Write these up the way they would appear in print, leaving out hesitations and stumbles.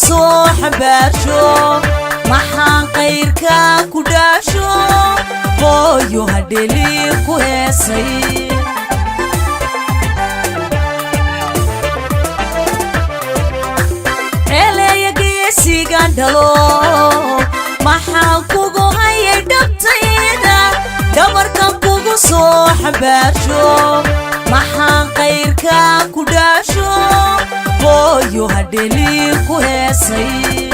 صوح باشو محان غيرك كداشو هويو هدلي كويسي إلي قيسي قندلو محان كوغو هاي دبتيدا دمركم كوغو صوح باشو محان غيرك كداشو هويو هدلي كويسي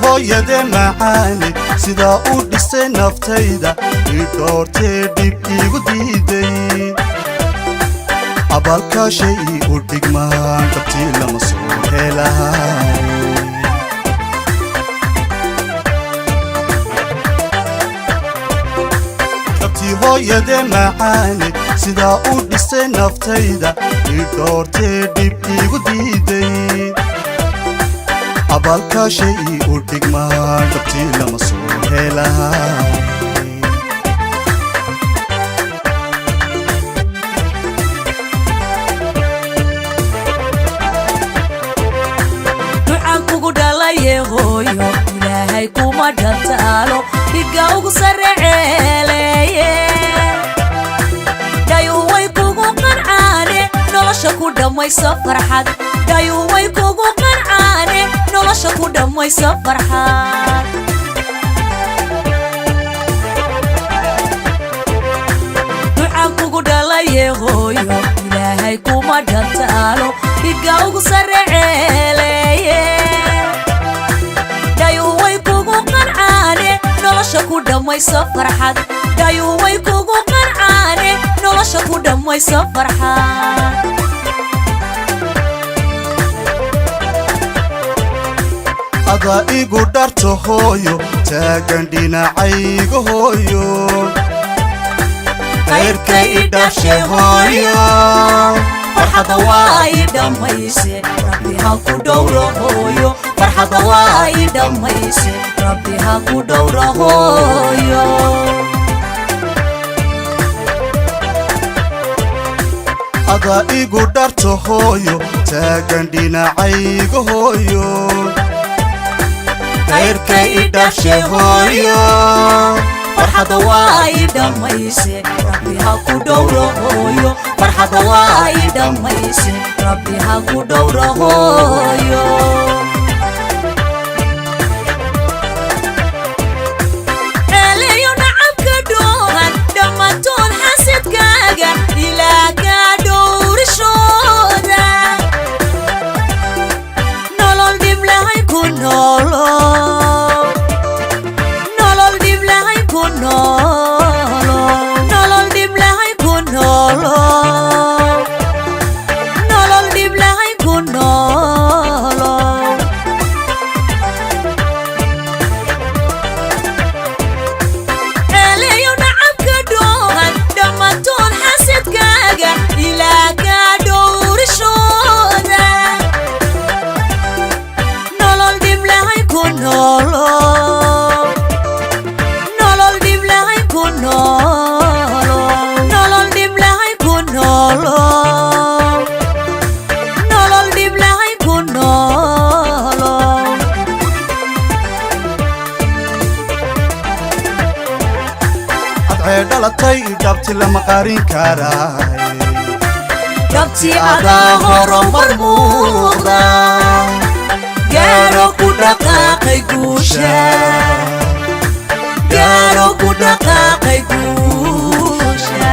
hooyade macaani sidaa u dhisay naftayda ii doortee dhib iigu diiday abaalkaashay u dhigmaan dhabtii lama soo helahay dhabtii hooyade macaani sidaa u dhisay naftayda ii doortee dhib iigu diiday abaalkaashay u dhigmaan dhabtii lama soo helahay ducaan kugu dhalaye hooyo ilaahay kuma dhantaalo dhiga ugu sareceeleeye dayuway kugu qancaane nolosha ku dhammayso farxad dayuway kugu qancaane nolosha ku dhammayso farxad ducaan kugu dhalaye hooyo ilaahay kuma dhantaalo dhiga ugu sareceeleeye dayuway kugu qancaane nolosha ku dhammayso farxad dayuway kugu qancaane nolosha ku dhammayso farxad adaa igu dharto hooyo taagan dhinacayga hooyo qayrkay i dhashe hooyo farxadda waa i dhammayse rabbi ha ku dhowro hooyo farxadda waa i dhammayse rabbi ha ku dhowro hooyo adaa igu dharto hooyo taagan dhinacayga hooyo qayrkay i dhashe hooyo farxadda waa i dhammayse rabbi ha ku dhowro hooyo farxadda waa i dhammayse rabbi ha ku dhowro hooyo eeleyo nacabka dhoohan dhammaantood xasadkaaga ilaa kaa dhowrishooda nolol dhib lahayn ku noolo nolol dhib lahayn ku noolo nolol dhib lahayn ku noolo nolol dhib lahayn ku noolo eeleyo nacabka dhoohan dhammaantood xasadkaaga ilaa kaa dhowrishooda nolol dhib lahayn ku noolo nolol dhib lahayn ku noolo nolol dhib lahayn ku noolo nolol dhib lahayn ku noolo adcee dhalatay dhabti lama qarin karaay dhabti adaa horumar muuqda gaaro ku dhaqaaqay guusha gaaro ku dhaqaaqay guusha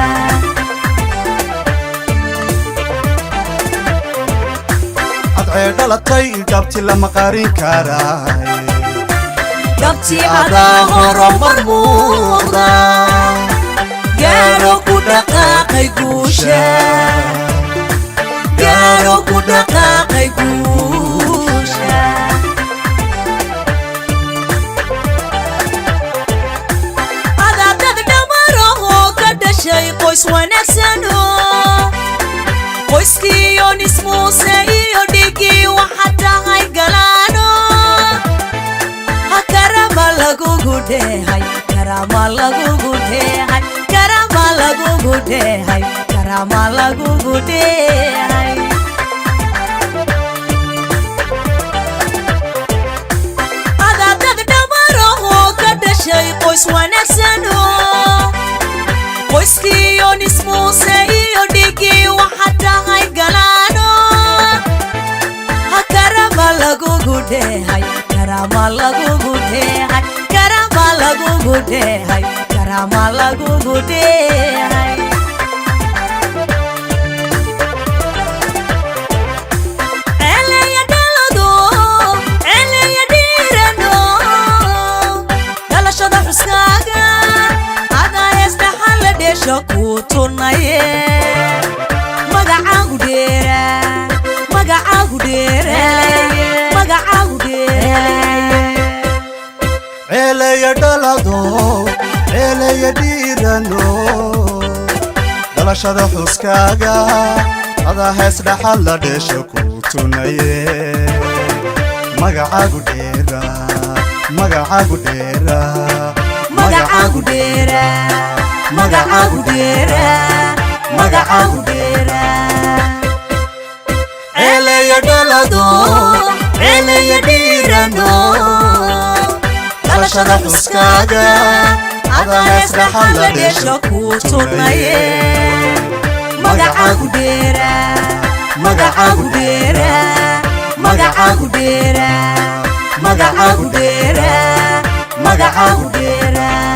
adcee dhalatay dhabti lama qarin karaay dhabti adaa horumar muuqda gaaro ku dhaqaaqay guusha gaaro ku dhaqaaqay guusha adaadad dhamarahoo ka dhashay qoys wanaagsano qoyskiiyo nismuuse iyo dhigii waxaad tahay galaano ha karama lagugu dheehay karama lagugu dheehay karama lagugu dheehay karama lagugu dheehay adaadad dhamarahoo ka dhashay qoys wanaagsano qoyskiiyo nismuuse iyo dhigii waxaad tahay galaano karama lagugu dheehay karama lagugu dheehay karama lagugu dheehay karama lagugu dheehay eleya dhalado eleya dhiirano dhalashada xuskaaga adaa heesdhaxan la dheesho kuu tunaye magacaagu dheera magacaagu dheera magacaagu dheera eleya dhalado eleya dhiirano dhalashada xuskaaga adaa hees dhaxal la dheesho kuu tunaye magacaagu dheera magacaagu dheera magacaagu dheera magacaagu dheera magacaagu dheera eleya dhalado eleya dhiirano dhalashada xuskaaga adaa hees dhaxal la dheesho kuu tunaye magacaagu dheera magacaagu dheera magacaagu dheera magacaagu dheera magacaagu dheera